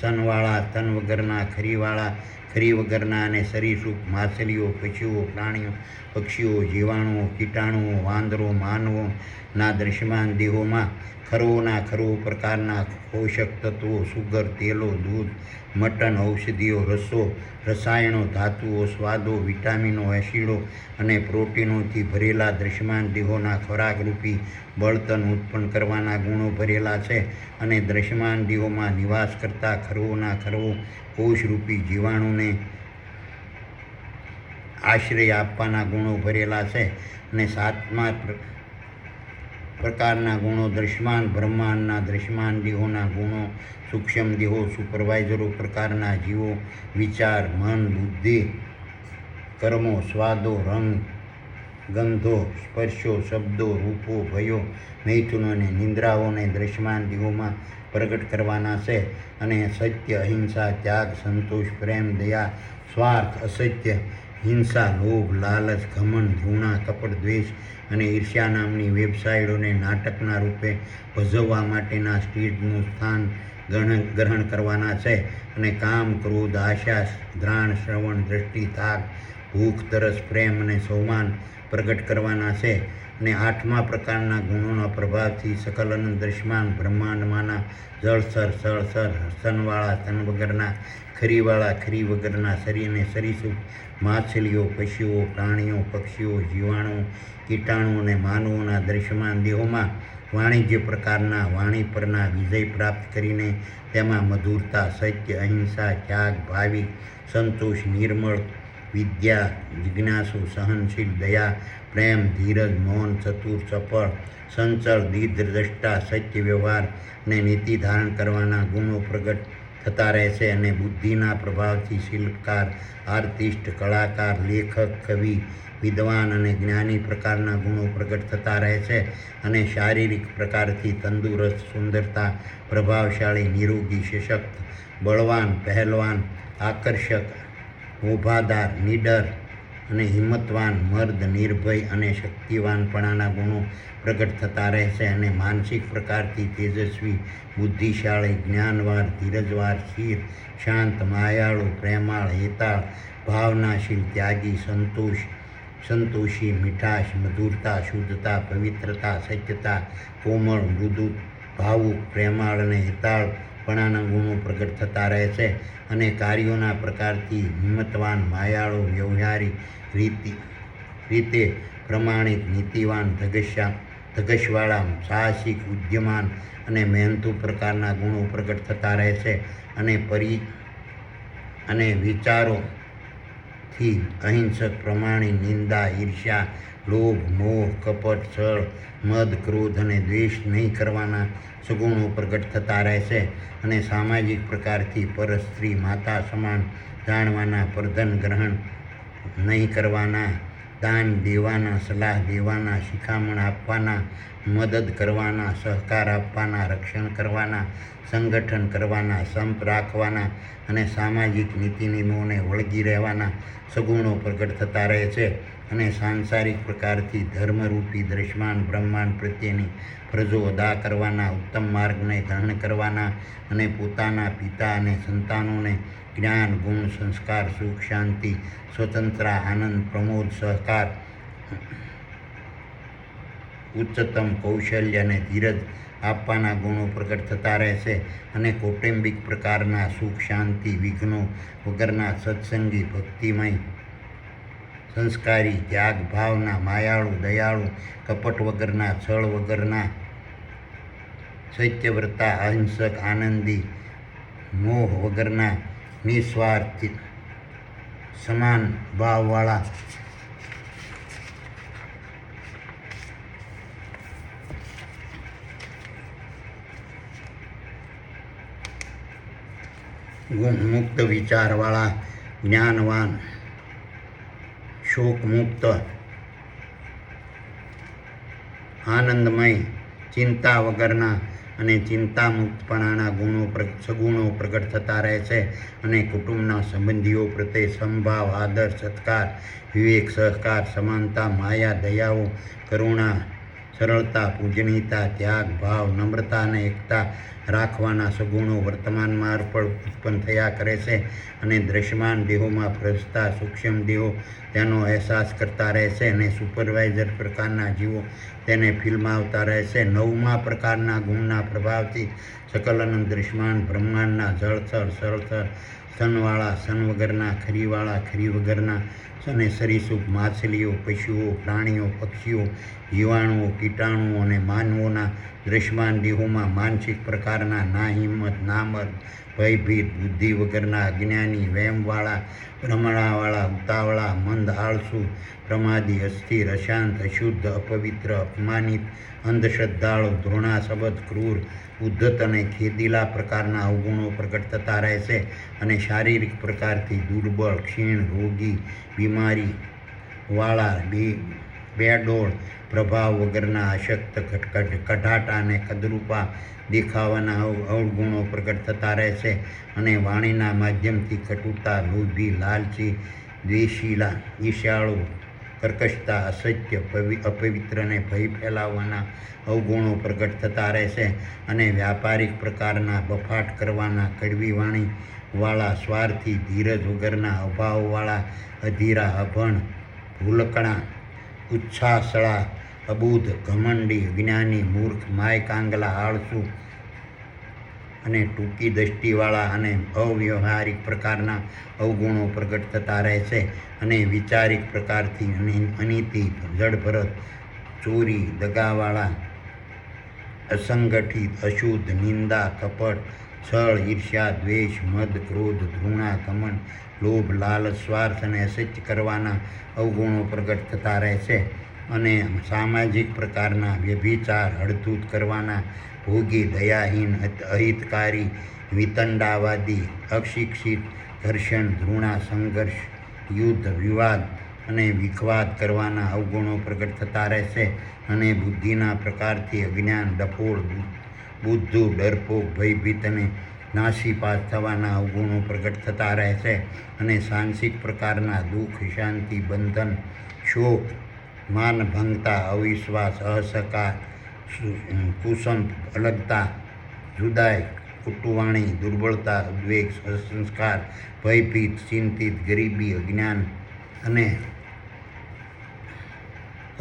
સનવાળા, તન વગરના, ખરીવાળા, ખરી વગરના અને સરીસૃપ, માછલીઓ, પશુઓ, પ્રાણીઓ, પક્ષીઓ, જીવાણુઓ, કીટાણુઓ, વાંદરો, માનવોના દૃશ્યમાન દેહોમાં ખરવોના ખરવો પ્રકારના પોષક તત્વો, સુગર, તેલો, દૂધ, મટન, ઔષધિઓ, રસો, રસાયણો, ધાતુઓ, સ્વાદો, વિટામિનો, એસિડો અને પ્રોટીનોથી ભરેલા દૃશ્યમાન દેહોના ખોરાકરૂપી બળતણ ઉત્પન્ન કરવાના ગુણો ભરેલા છે. અને દૃશ્યમાન દેહોમાં નિવાસ કરતા ખરવોના ખરવો કોષરૂપી જીવાણુને આશ્રય આપવાના ગુણો ભરેલા છે. અને સાતમા પ્રકારના ગુણો દૃશ્યમાન બ્રહ્માંડના દૃશ્યમાન દેહોના ગુણો સૂક્ષ્મ દેહો, સુપરવાઇઝરો પ્રકારના જીવો, વિચાર, મન, બુદ્ધિ, કર્મો, સ્વાદો, રંગ, ગંધો, સ્પર્શો, શબ્દો, રૂપો, ભયો, મૈથુનો અને નિંદ્રાઓને દૃશ્યમાન દેહોમાં પ્રગટ કરવાના છે. અને સત્ય, અહિંસા, ત્યાગ, સંતોષ, પ્રેમ, દયા, સ્વાર્થ, અસત્ય, હિંસા, લોભ, લાલચ, ઘમંડ, ઘૃણા, કપટ, દ્વેષ અને ઈર્ષ્યા નામની વેબસાઇટોને નાટકના રૂપે ભજવવા માટેના સ્ટેજનું સ્થાન ગ્રહણ કરવાના છે. અને કામ, ક્રોધ, આશા, ઘ્રાણ, શ્રવણ, દ્રષ્ટિ, થાક, ભૂખ, તરસ, પ્રેમ અને સ્વમાન પ્રગટ કરવાના છે. અને આઠમા પ્રકારના ગુણોના પ્રભાવથી સકલ દૃશ્યમાન બ્રહ્માંડમાંના જળસર, સ્થળસર, સ્તનવાળા, સ્તન વગરના, ખરીવાળા, ખરી વગરના, અને સરીસૃપ, માછલીઓ, પશુઓ, પ્રાણીઓ, પક્ષીઓ, જીવાણુઓ, કીટાણુઓ અને માનવોના દૃશ્યમાન દેહોમાં વાણિજ્ય પ્રકારના વાણી પરના વિજય પ્રાપ્ત કરીને તેમાં મધુરતા, સત્ય, અહિંસા, ત્યાગ, ભાવિક, સંતોષ, નિર્મળ, વિદ્યા, જિજ્ઞાસુ, સહનશીલ, દયા, પ્રેમ, ધીરજ, મૌન, ચતુર, ચપળ, સંચળ, દીર્ઘદ્રષ્ટા, સત્ય વ્યવહાર અને નીતિ ધારણ કરવાના ગુણો પ્રગટ થતા રહે છે. અને બુદ્ધિના પ્રભાવથી શિલ્પકાર, આર્ટિસ્ટ, કલાકાર, લેખક, કવિ, વિદ્વાન અને જ્ઞાની પ્રકારના ગુણો પ્રગટ થતા રહે છે. અને શારીરિક પ્રકારથી તંદુરસ્ત, સુંદરતા, પ્રભાવશાળી, નિરોગી, સશક્ત, બળવાન, પહેલવાન, આકર્ષક, ઓભાદાર, નીડર અને હિંમતવાન, મર્દ, નિર્ભય અને શક્તિવાનપણાના ગુણો પ્રગટ થતા રહે છે. અને માનસિક પ્રકારથી તેજસ્વી, બુદ્ધિશાળી, જ્ઞાનવાન, ધીરજવાન, સ્થિર, શાંત, માયાળુ, પ્રેમાળ, હેતાળ, ભાવનાશીલ, ત્યાગી, સંતોષી, મીઠાશ, મધુરતા, શુદ્ધતા, પવિત્રતા, સત્યતા, કોમળ, મૃદુ, ભાવુક, પ્રેમાળ અને હેતાળપણાના ગુણો પ્રગટ થતા રહે છે. અને કાર્યોના પ્રકારથી હિંમતવાન, માયાળુ, વ્યવહારી, રીતે પ્રમાણિક, નીતિવાન, ધગશવાળા, સાહસિક, ઉદ્યમાન અને મહેનતુ પ્રકારના ગુણો પ્રગટ થતા રહે છે. અને વિચારોથી અહિંસક, પ્રમાણિક, નિંદા, ઈર્ષ્યા, લોભ, મોહ, કપટ, છળ, મદ, ક્રોધ અને દ્વેષ નહીં કરવાના સગુણો પ્રગટ થતા રહે છે. અને સામાજિક પ્રકારથી પરસ્ત્રી, માતા સમાન જાણવાના, પરધન ગ્રહણ નહીં કરવાના, દાન દેવાના, સલાહ દેવાના, શિખામણ આપવાના, મદદ કરવાના, સહકાર આપવાના, રક્ષણ કરવાના, સંગઠન કરવાના, સંપ રાખવાના અને સામાજિક નીતિ નિયમોને વળગી રહેવાના સગુણો પ્રગટ થતા રહે છે. અને સાંસારિક પ્રકારથી ધર્મરૂપી દૃશ્યમાન બ્રહ્માંડ પ્રત્યેની ફરજો અદા કરવાના, ઉત્તમ માર્ગને ગ્રહણ કરવાના અને પોતાના પિતા અને સંતાનોને જ્ઞાન, ગુણ, સંસ્કાર, સુખ, શાંતિ, સ્વતંત્રતા, આનંદ, પ્રમોદ, સહકાર, ઉચ્ચતમ કૌશલ્ય અને ધીરજ આપવાના ગુણો પ્રગટ થતા રહેશે અને કૌટુંબિક પ્રકારના સુખ શાંતિ વિઘ્નો વગરના સત્સંગી ભક્તિમય સંસ્કારી ત્યાગ ભાવના માયાળુ દયાળુ કપટ વગરના છળ વગરના સત્યવ્રતા અહિંસક આનંદી મોહ વગરના નિસ્વાર્થ સમાન ભાવવાળા મુક્ત વિચારવાળા જ્ઞાનવાન શોક મુક્ત આનંદમય ચિંતા વગરના અને ચિંતા મુક્તપણાના સગુણો પ્રગટ થતા રહે છે અને કુટુંબના સંબંધીઓ પ્રત્યે સંભાવ આદર સત્કાર વિવેક સહકાર સમાનતા માયા દયાઓ કરુણા સરળતા પૂજનીયતા ત્યાગ ભાવ નમ્રતા અને એકતા રાખવાના સગુણો વર્તમાનમાં ઉત્પન્ન થયા કરે છે અને દ્રશ્યમાન દેહોમાં પ્રસતા સૂક્ષ્મ દેહો તેનો અહેસાસ કરતા રહે છે અને સુપરવાઇઝર પ્રકારના જીવો તેને ફિલ્માવતા રહે છે. 9મા પ્રકારના ગુણના પ્રભાવથી સકલ દ્રશ્યમાન બ્રહ્માંડના જળથળ સરળથળ સ્તનવાળા સ્તન વગરના ખરીવાળા ખરી વગરના અને સરીસૃપ માછલીઓ પશુઓ પ્રાણીઓ પક્ષીઓ જીવાણુઓ કીટાણુઓ અને માનવોના દ્રશ્યમાન દેહોમાં માનસિક પ્રકારના ના હિંમત ના મર્દ ભયભીત બુદ્ધિ વગરના અજ્ઞાની વહેમવાળા ભ્રમણાવાળા ઉતાવળા મંદ આળસુ પ્રમાદી અસ્થિર અશાંત અશુદ્ધ અપવિત્ર અપમાનિત અંધશ્રદ્ધાળુ ધૃણાશબદ ક્રૂર ઉદ્ધત અને ખેદીલા પ્રકારના અવગુણો પ્રગટ થતા રહે છે અને શારીરિક પ્રકારથી દુર્બળ ક્ષીણ રોગી બીમારી વાળા બેડોળ પ્રભાવ વગરના અશક્ત કઢાટા અને કદરૂપા દેખાવાના અવગુણો પ્રગટ થતા રહે છે અને વાણીના માધ્યમથી કટુતા લોભી લાલચી દ્વેષીલા ઈર્ષ્યાળુ કર્કશતા અસત્ય અપવિત્ર અને ભય ફેલાવવાના અવગુણો પ્રગટ થતા રહેશે અને વ્યાપારિક પ્રકારના બફાટ કરવાના કડવી વાણીવાળા સ્વાર્થી ધીરજ વગરના અભાવવાળા અધીરા અભણ ભૂલકણા ઉચ્છાસળા અબુધ ઘમંડી અજ્ઞાની મૂર્ખ માય કાંગલા આળસુ અને ટૂંકી દૃષ્ટિવાળા અને અવ્યવહારિક પ્રકારના અવગુણો પ્રગટ થતા રહે છે અને વિચારિક પ્રકારથી અનીતિ જડભરત ચોરી દગાવાળા અસંગઠિત અશુદ્ધ નિંદા કપટ છળ ઈર્ષ્યા દ્વેષ મદ ક્રોધ ધૃણા ઘમંડ લોભ લાલચ સ્વાર્થ અને અસત્ય કરવાના અવગુણો પ્રગટ થતા રહે છે અને સામાજિક પ્રકારના વ્યભિચાર હડધૂત કરવાના ભોગી દયાહીન અહિતકારી વિતંડાવાદી અશિક્ષિત ઘર્ષણ ધૃણા સંઘર્ષ યુદ્ધ વિવાદ અને વિખવાદ કરવાના અવગુણો પ્રગટ થતા રહેશે અને બુદ્ધિના પ્રકારથી અજ્ઞાન ડફોળ બુદ્ધુ ડરપોક ભયભીત અને નાસીપાસ થવાના અવગુણો પ્રગટ થતા રહેશે અને સાંસિક પ્રકારના દુઃખ શાંતિ બંધન શોક માનભંગતા અવિશ્વાસ અસહકાર કુસંત અલગતા જુદાઈ કુટુવાણી દુર્બળતા ઉદ્વેગ સંસ્કાર ભયભીત ચિંતિત ગરીબી અજ્ઞાન અને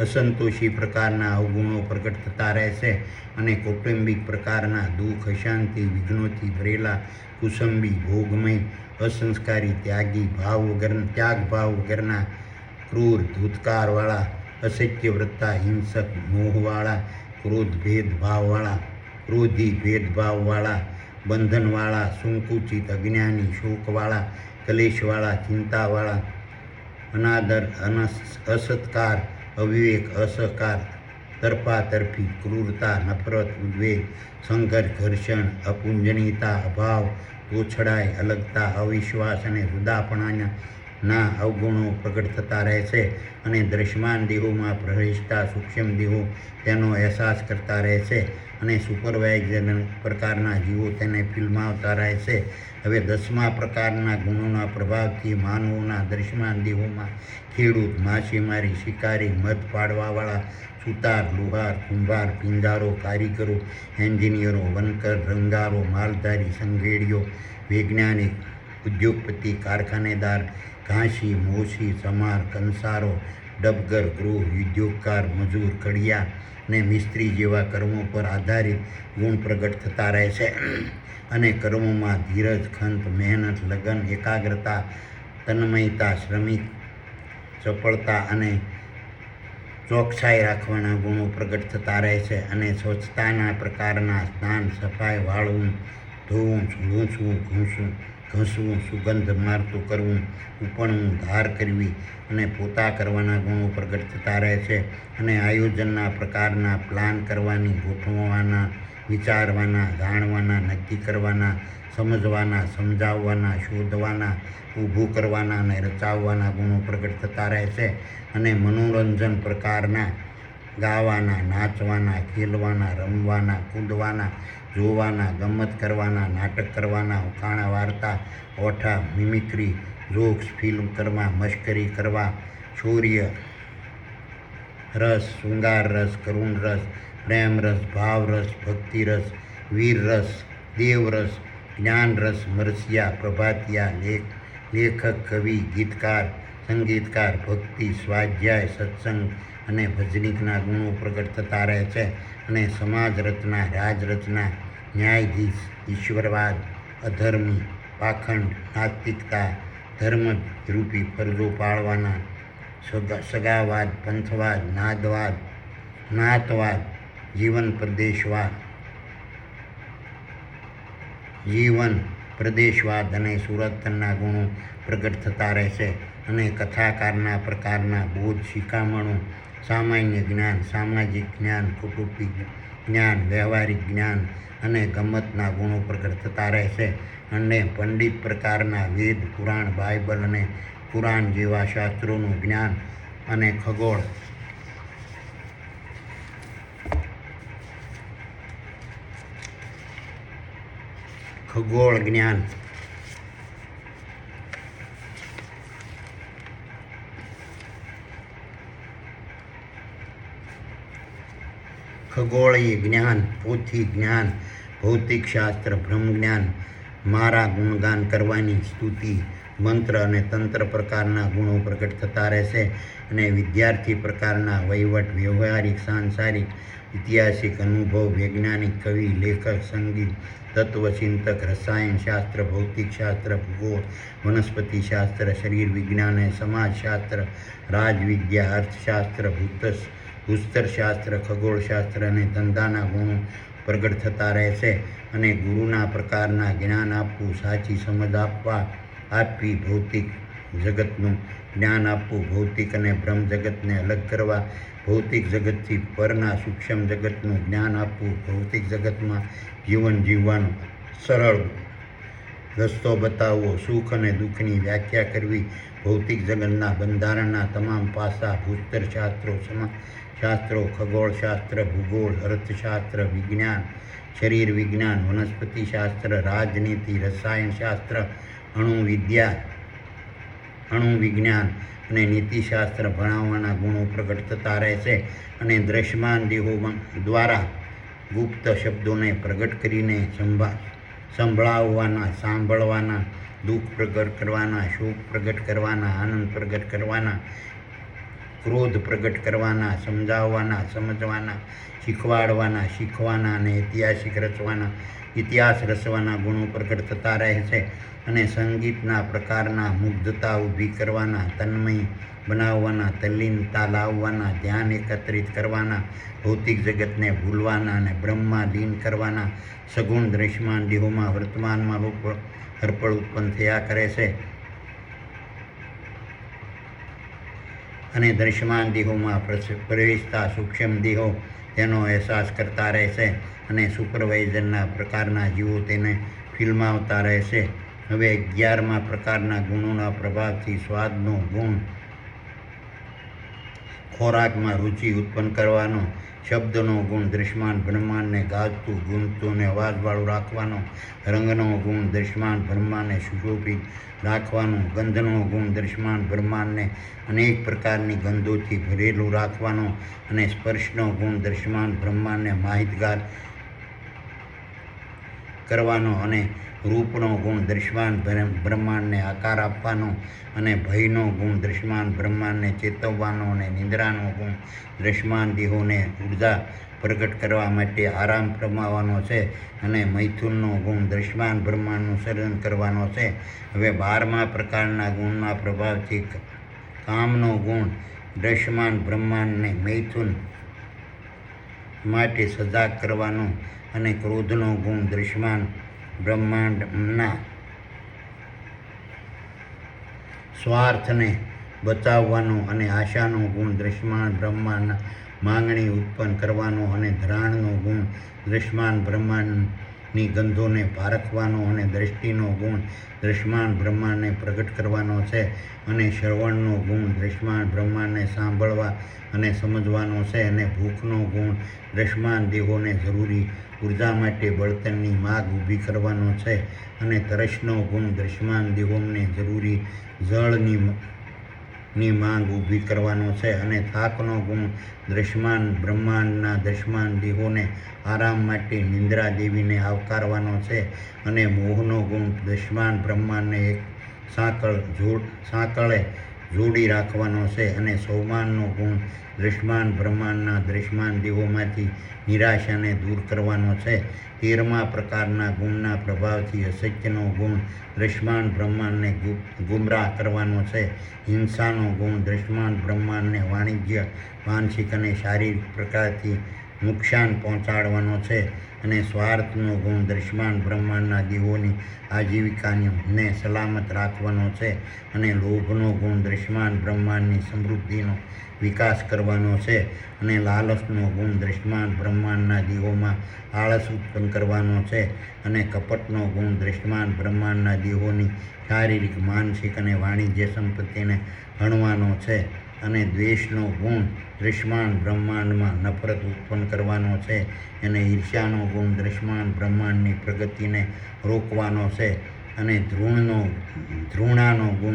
અસંતોષી પ્રકારના અવગુણો પ્રગટ થતા રહેશે અને કૌટુંબિક પ્રકારના દુઃખ અશાંતિ વિઘ્નોથી ભરેલા કુસંબી ભોગમય અસંસ્કારી ત્યાગ ભાવ વગરના ક્રૂર ધૂતકારવાળા અસત્યવ્રતા હિંસક મોહવાળા ક્રોધી ભેદભાવવાળા બંધનવાળા સંકુચિત અજ્ઞાની શોકવાળા કલેશવાળા ચિંતાવાળા અનાદર અસત્કાર અવિવેક અસહકાર તરફાતરફી ક્રૂરતા નફરત ઉદ્વેગ સંઘર્ષ ઘર્ષણ અપૂંજનીયતા અભાવ તોછડાઈ અલગતા અવિશ્વાસ અને જુદાપણાના અવગુણો પ્રગટ થતા રહે છે અને દ્રશ્યમાન દેહોમાં પ્રવેશતા સૂક્ષ્મ દેહો તેનો અહેસાસ કરતા રહે છે અને સુપરવાઇઝર પ્રકારના જીવો તેને ફિલ્માવતા રહે છે. હવે 10મા પ્રકારના ગુણોના પ્રભાવથી માનવોના દ્રશ્યમાન દેહોમાં ખેડૂત માછીમારી શિકારી મધ પાડવાવાળા સુતાર લુહાર કુંભાર પિંજારો કારીગરો એન્જિનિયરો વનકર રંગારો માલધારી સંઘેડીઓ વૈજ્ઞાનિક ઉદ્યોગપતિ કારખાનેદાર ઘાસી મોસી સમાર કંસારો ડબગર, ગૃહ, ઉદ્યોગકાર, મજૂર, કડિયા અને મિસ્ત્રી જેવા કર્મો પર આધારિત ગુણ પ્રગટ થતા રહે છે. અને કર્મોમાં ધીરજ, ખંત, મહેનત, લગન, એકાગ્રતા, તન્મયતા, શ્રમિક, ચપળતા અને ચોકસાઈ રાખવાના ગુણો પ્રગટ થતા રહે છે. અને સ્વચ્છતાના પ્રકારના સ્નાન, સફાઈ, વાળવું, ધોવું, લૂછવું, ઘસવું, સુગંધ મારતું કરવું, ઉપણવું, ધાર કરવી અને પોતા કરવાના ગુણો પ્રગટ થતા રહે છે. અને આયોજનના પ્રકારના પ્લાન કરવાની, ગોઠવવાના, વિચારવાના, જાણવાના, નક્કી કરવાના, સમજવાના, સમજાવવાના, શોધવાના, ઊભું કરવાના અને રચાવવાના ગુણો પ્રગટ થતા રહે છે. અને મનોરંજન પ્રકારના ગાવાના, નાચવાના, ખેલવાના, રમવાના, કૂદવાના, જોવાના, ગમ્મત કરવાના, નાટક કરવાના, ઉખાણા, વાર્તા, ઓઠા, મિમિક્રી, જોક્સ, ફિલ્મ કરવા, મશ્કરી કરવા, શૌર્ય રસ, શૃંગાર રસ, કરુણ રસ, પ્રેમ રસ, ભાવ રસ, ભક્તિ રસ, વીર રસ, દેવ રસ, જ્ઞાન રસ, મરસિયા, પ્રભાતિયા, લેખક, કવિ, ગીતકાર, સંગીતકાર, ભક્તિ, સ્વાધ્યાય, સત્સંગ અને ભજનિકના ગુણો પ્રગટ થતા રહે છે. અને સમાજ રચના, રાજ રચના, ન્યાયાધીશ, ઈશ્વરવાદ, અધર્મી, પાખંડ, નાસ્તિકતા, ધર્મરૂપી ફરજો પાળવાના, સગાવાદ, પંથવાદ, નાતવાદ, જીવન પ્રદેશવાદ અને સુરતના ગુણો પ્રગટ થતા રહેશે. અને કથાકારના પ્રકારના બોધ, શિખામણો, સામાન્ય જ્ઞાન, સામાજિક જ્ઞાન, કૌટુંબિક જ્ઞાન, વ્યવહારિક જ્ઞાન અને ગમ્મતના ગુણો પ્રગટ થતા રહેશે. અને પંડિત પ્રકારના વેદ, પુરાણ, બાઇબલ અને કુરાન જેવા શાસ્ત્રોનું જ્ઞાન અને ખગોળ જ્ઞાન, ખગોળીય જ્ઞાન, પોથી જ્ઞાન, ભૌતિક શાસ્ત્ર, બ્રહ્મ જ્ઞાન, મારા ગુણગાન કરવાની, સ્તુતિ, મંત્ર અને તંત્ર પ્રકારના ગુણો પ્રગટ થતા રહેશે. અને વિદ્યાર્થી પ્રકારના વહીવટ, વ્યવહારિક, સાંસારિક, ઐતિહાસિક, અનુભવ, વૈજ્ઞાનિક, કવિ, લેખક, સંગીત, તત્વચિંતક, રસાયણ શાસ્ત્ર, ભૌતિક શાસ્ત્ર, ભૂગોળ, વનસ્પતિ શાસ્ત્ર, શરીર વિજ્ઞાન અને સમાજશાસ્ત્ર, રાજવિદ્યા, અર્થશાસ્ત્ર, ભૂસ્તરશાસ્ત્ર, ખગોળશાસ્ત્ર અને ધંધાના ગુણો પ્રગટ થતા રહેશે. અને ગુરુના પ્રકારના જ્ઞાન આપવું, સાચી સમજ આપવી, ભૌતિક જગતનું જ્ઞાન આપવું, ભૌતિક અને બ્રહ્મ જગતને અલગ કરવા, ભૌતિક જગતથી પરના સૂક્ષ્મ જગતનું જ્ઞાન આપવું, ભૌતિક જગતમાં જીવન જીવવાનો સરળ રસ્તો બતાવવો, સુખ અને દુઃખની વ્યાખ્યા કરવી, ભૌતિક જગતના બંધારણના તમામ પાસા, ભૂસ્તરશાસ્ત્રો, સમાજશાસ્ત્રો, ખગોળશાસ્ત્ર, ભૂગોળ, અર્થશાસ્ત્ર, વિજ્ઞાન, શરીર વિજ્ઞાન, વનસ્પતિશાસ્ત્ર, રાજનીતિ, રસાયણશાસ્ત્ર, અણુવિજ્ઞાન અને નીતિશાસ્ત્ર ભણાવવાના ગુણો પ્રગટ થતા રહેશે. અને દ્રશ્યમાન દેહો દ્વારા ગુપ્ત શબ્દોને પ્રગટ કરીને સાંભળવાના, દુઃખ પ્રગટ કરવાના, શોક પ્રગટ કરવાના, આનંદ પ્રગટ કરવાના, ક્રોધ પ્રગટ કરવાના, સમજાવવાના, સમજવાના, શીખવાના અને ઇતિહાસ રચવાના ગુણો પ્રગટ થતા રહે છે. અને સંગીતના પ્રકારના મુગ્ધતા ઊભી કરવાના, તન્મય બનાવવાના, તલ્લીનતા લાવવાના, ધ્યાન એકત્રિત કરવાના, ભૌતિક જગતને ભૂલવાના અને બ્રહ્મમાં લીન કરવાના, સગુણ દ્રશ્યમાન દેહોમાં વર્તમાનમાં હરપળ ઉત્પન્ન થયા કરે છે. અને દ્રશ્યમાન દેહોમાં પ્રવેશતા સૂક્ષ્મ દેહો તેનો અહેસાસ કરતા રહેશે. અને સુપરવાઇઝરના પ્રકારના જીવો તેને ફિલ્માવતા રહેશે. હવે 11મા પ્રકારના ગુણોના પ્રભાવથી સ્વાદનો ગુણ, ખોરાકમાં રુચિ ઉત્પન્ન કરવાનો, શબ્દનો ગુણ, દ્રશ્યમાન બ્રહ્માંડને ગાજતું, ગૂંજતું અને અવાજવાળું રાખવાનો, રંગનો ગુણ, દ્રશ્યમાન બ્રહ્માંડને સુશોભિત રાખવાનો, ગંધનો ગુણ, દ્રશ્યમાન બ્રહ્માંડને અનેક પ્રકારની ગંધોથી ભરેલું રાખવાનો, અને સ્પર્શનો ગુણ, દ્રશ્યમાન બ્રહ્માંડને માહિતગાર કરવાનો અને રૂપનો ગુણ દૃશ્યમાન બ્રહ્માંડને આકાર આપવાનો અને ભયનો ગુણ દૃશ્યમાન બ્રહ્માંડને ચેતવવાનો અને નિંદ્રાનો ગુણ દૃશ્યમાન દેહોને ઉર્જા પ્રગટ કરવા માટે આરામ ફરમાવવાનો છે અને મૈથુનનો ગુણ દૃશ્યમાન બ્રહ્માંડનું સર્જન કરવાનો છે. હવે 12મા પ્રકારના ગુણના પ્રભાવથી કામનો ગુણ દૃશ્યમાન બ્રહ્માંડને મૈથુન માટે સજાગ કરવાનો અને ક્રોધનો ગુણ દૃશ્યમાન બ્રહ્માંડના સ્વાર્થને બચાવવાનો અને આશાનો ગુણ દૃશ્યમાન બ્રહ્માંડના માંગણી ઉત્પન્ન કરવાનો અને ધ્રાણનો ગુણ દૃશ્યમાન બ્રહ્માંડની ગંધોને પારખવાનો અને દ્રષ્ટિનો ગુણ દૃશ્યમાન બ્રહ્માંડને પ્રગટ કરવાનો છે અને શ્રવણનો ગુણ દૃશ્યમાન બ્રહ્માંડને સાંભળવા અને સમજવાનો છે અને ભૂખનો ગુણ દૃશ્યમાન દેહોને જરૂરી ઉર્જા માટે બળતણની માગ ઊભી કરવાનો છે અને તરસનો ગુણ દૃશ્યમાન દેહોને જરૂરી જળની માંગ ઊભી કરવાનો છે અને થાકનો ગુણ દૃશ્યમાન બ્રહ્માંડના દૃશ્યમાન દેહોને આરામ માટે નિંદ્રા દેવીને આવકારવાનો છે અને મોહનો ગુણ દૃશ્યમાન બ્રહ્માંડને એક સાંકળે જોડી રાખવાનો છે અને સૌમાનનો ગુણ દૃશ્યમાન બ્રહ્માંડના દૃશ્યમાન દેહોમાંથી નિરાશાને દૂર કરવાનો છે. 13મા પ્રકારના ગુણના પ્રભાવથી અસત્યનો ગુણ દૃશ્યમાન બ્રહ્માંડને ગુમરાહ કરવાનો છે. હિંસાનો ગુણ દૃશ્યમાન બ્રહ્માંડને વાણિજ્ય, માનસિક અને શારીરિક પ્રકારથી નુકસાન પહોંચાડવાનો છે અને સ્વાર્થનો ગુણ દૃશ્યમાન બ્રહ્માંડના દેહોની આજીવિકાને સલામત રાખવાનો છે અને લોભનો ગુણ દૃશ્યમાન બ્રહ્માંડની સમૃદ્ધિનો વિકાસ કરવાનો છે અને લાલચનો ગુણ દૃશ્યમાન બ્રહ્માંડના દેહોમાં આળસ ઉત્પન્ન કરવાનો છે અને કપટનો ગુણ દૃશ્યમાન બ્રહ્માંડના દેહોની શારીરિક, માનસિક અને વાણિજ્ય સંપત્તિને હણવાનો છે અને દ્વેષનો ગુણ દૃશ્યમાન બ્રહ્માંડમાં નફરત ઉત્પન્ન કરવાનો છે અને ઈર્ષ્યાનો ગુણ દૃશ્યમાન બ્રહ્માંડની પ્રગતિને રોકવાનો છે અને ધૃણાનો ગુણ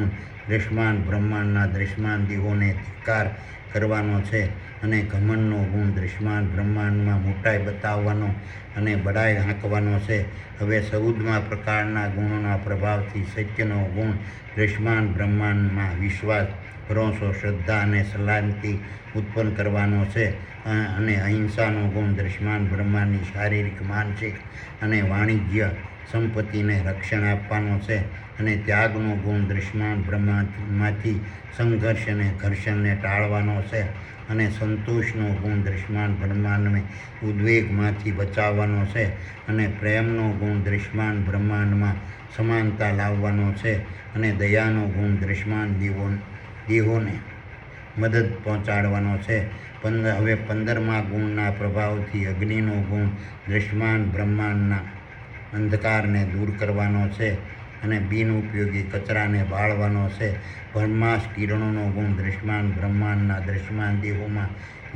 દૃશ્યમાન બ્રહ્માંડના દૃશ્યમાન દેહોને ધિક્કાર કરવાનો છે અને ઘમંડનો ગુણ દૃશ્યમાન બ્રહ્માંડમાં મોટાઈ બતાવવાનો અને બડાઈ હાંકવાનો છે. હવે 14મા પ્રકારના ગુણોના પ્રભાવથી સત્યનો ગુણ દૃશ્યમાન બ્રહ્માંડમાં વિશ્વાસ, ભરોસો, શ્રદ્ધા અને સલામતી ઉત્પન્ન કરવાનો છે અને અહિંસાનો ગુણ દૃશ્યમાન બ્રહ્માંડની શારીરિક, માનસિક અને વાણિજ્ય સંપત્તિને રક્ષણ આપવાનો છે અને ત્યાગનો ગુણ દૃશ્યમાન બ્રહ્માંડમાંથી સંઘર્ષ અને ઘર્ષણને ટાળવાનો છે અને સંતોષનો ગુણ દૃશ્યમાન બ્રહ્માંડને ઉદ્વેગમાંથી બચાવવાનો છે અને પ્રેમનો ગુણ દૃશ્યમાન બ્રહ્માંડમાં સમાનતા લાવવાનો છે અને દયાનો ગુણ દૃશ્યમાન દેહોને મદદ પહોંચાડવાનો છે. હવે 15મા ગુણના પ્રભાવથી અગ્નિનો ગુણ દૃશ્યમાન બ્રહ્માંડના અંધકારને દૂર કરવાનો છે અને બિનઉપયોગી કચરાને બાળવાનો છે. બ્રહ્માસ્ત્ર કિરણોનો ગુણ દૃશ્યમાન બ્રહ્માંડના દૃશ્યમાન દેહોમાં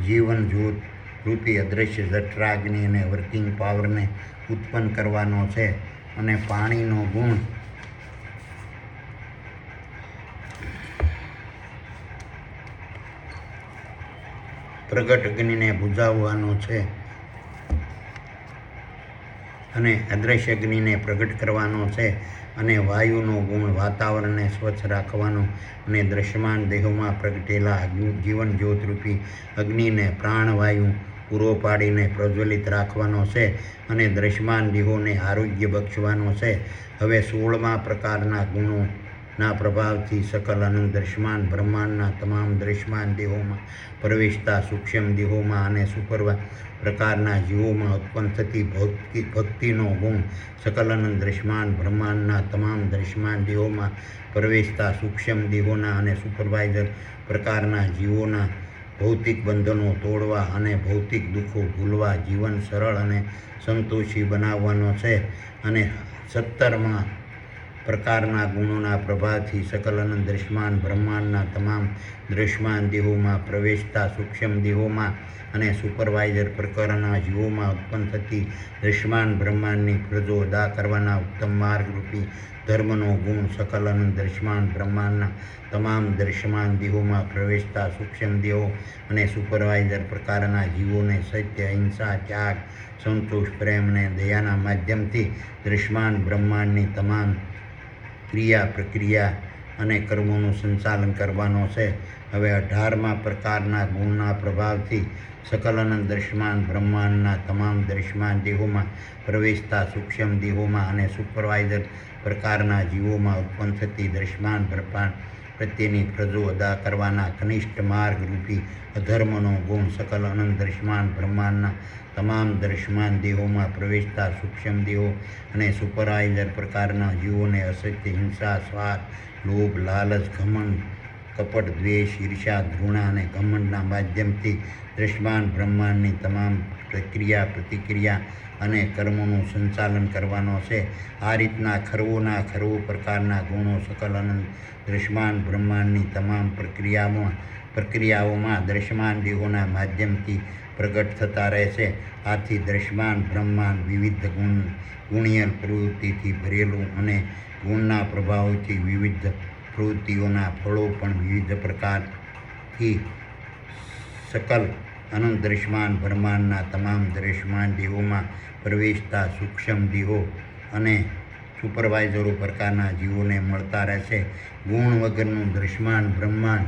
જીવન જ્યોત રૂપી અદૃશ્ય જઠરાગ્નિ અને વર્કિંગ પાવરને ઉત્પન્ન કરવાનો છે અને પાણીનો ગુણ પ્રગટ અગ્નિને બુઝાવવાનો છે અને અદૃશ્ય અગ્નિને પ્રગટ કરવાનો છે અને વાયુનો ગુણ વાતાવરણને સ્વચ્છ રાખવાનો અને દૃશ્યમાન દેહોમાં પ્રગટેલા જીવન જ્યોતરૂપી અગ્નિને પ્રાણવાયુ પૂરો પાડીને પ્રજ્વલિત રાખવાનો છે અને દૃશ્યમાન દેહોને આરોગ્ય બક્ષવાનો છે. હવે 16મા પ્રકારના ગુણોના પ્રભાવથી સકલ અનંત દૃશ્યમાન બ્રહ્માંડના તમામ દૃશ્યમાન દેહોમાં પ્રવેશતા સૂક્ષ્મ દેહોમાં અને સુપર પ્રકારના જીવોમાં ઉત્પન્ન થતી ભક્તિનો ગુણ સકલ અનંત દૃશ્યમાન બ્રહ્માંડના તમામ દૃશ્યમાન દેહોમાં પ્રવેશતા સૂક્ષ્મ દેહોના અને સુપરવાઇઝર પ્રકારના જીવોના ભૌતિક બંધનો તોડવા અને ભૌતિક દુઃખો ભૂલવા જીવન સરળ અને સંતોષી બનાવવાનો છે અને 17મા પ્રકારના ગુણોના પ્રભાવથી સકલ અનંત દૃશ્યમાન બ્રહ્માંડના તમામ દૃશ્યમાન દેહોમાં પ્રવેશતા સૂક્ષ્મ દેહોમાં અને સુપરવાઇઝર પ્રકારના જીવોમાં ઉત્પન્ન થતી દૃશ્યમાન બ્રહ્માંડની ફરજો અદા કરવાના ઉત્તમ માર્ગરૂપી ધર્મનો ગુણ સકલ અનંત દૃશ્યમાન બ્રહ્માંડના તમામ દૃશ્યમાન દેહોમાં પ્રવેશતા સૂક્ષ્મ દેહો અને સુપરવાઇઝર પ્રકારના જીવોને સત્ય, અહિંસા, ત્યાગ, સંતોષ, પ્રેમ અને દયાના માધ્યમથી દૃશ્યમાન બ્રહ્માંડની તમામ ક્રિયા, પ્રક્રિયા અને કર્મોનું સંચાલન કરવાનો છે. હવે 18મા પ્રકારના ગુણના પ્રભાવથી સકલ અનંત દૃશ્યમાન બ્રહ્માંડના તમામ દૃશ્યમાન દેહોમાં પ્રવેશતા સૂક્ષ્મ દેહોમાં અને સુપરવાઇઝર પ્રકારના જીવોમાં ઉત્પન્ન થતી દૃશ્યમાન બ્રહ્માંડ પ્રત્યેની ફરજો અદા કરવાના કનિષ્ઠ માર્ગ રૂપી અધર્મનો ગુણ સકલ અનંત દૃશ્યમાન બ્રહ્માંડના તમામ દૃશ્યમાન દેહોમાં પ્રવેશતા સૂક્ષ્મ દેહો અને સુપરવાઇઝર પ્રકારના જીવોને અસત્ય, હિંસા, સ્વાર્થ, લોભ, લાલચ, ઘમંડ, કપટ, દ્વેષ, ઈર્ષ્યા, ઘૃણા અને ઘમંડના માધ્યમથી દૃશ્યમાન બ્રહ્માંડની તમામ પ્રક્રિયા, પ્રતિક્રિયા અને કર્મોનું સંચાલન કરવાનો છે. આ રીતના ખરવોના ખરવો પ્રકારના ગુણો સકલ અનંત દૃશ્યમાન બ્રહ્માંડની તમામ પ્રક્રિયાઓમાં દૃશ્યમાન દેહોના માધ્યમથી પ્રગટ થતા રહે છે. આથી દૃશ્યમાન બ્રહ્માંડ વિવિધ ગુણીય પ્રવૃત્તિથી ભરેલું અને ગુણના પ્રભાવથી વિવિધ પ્રવૃત્તિઓના ફળો પણ વિવિધ પ્રકારથી સકલ અનંત દૃશ્યમાન બ્રહ્માંડના તમામ દૃશ્યમાન દેહોમાં પ્રવેશતા સૂક્ષ્મ દેહો અને સુપરવાઇઝરો પ્રકારના જીવોને મળતા રહેશે. ગુણ વગરનું દૃશ્યમાન બ્રહ્માંડ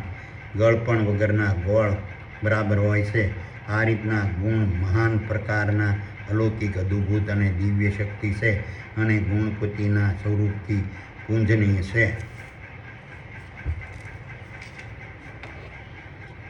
ગળપણ વગરના ગોળ બરાબર હોય છે. આ રીતના ગુણ મહાન પ્રકારના અલૌકિક, અદ્ભુત અને દિવ્ય શક્તિ છે અને ગુણપતિના સ્વરૂપથી પૂજનીય છે.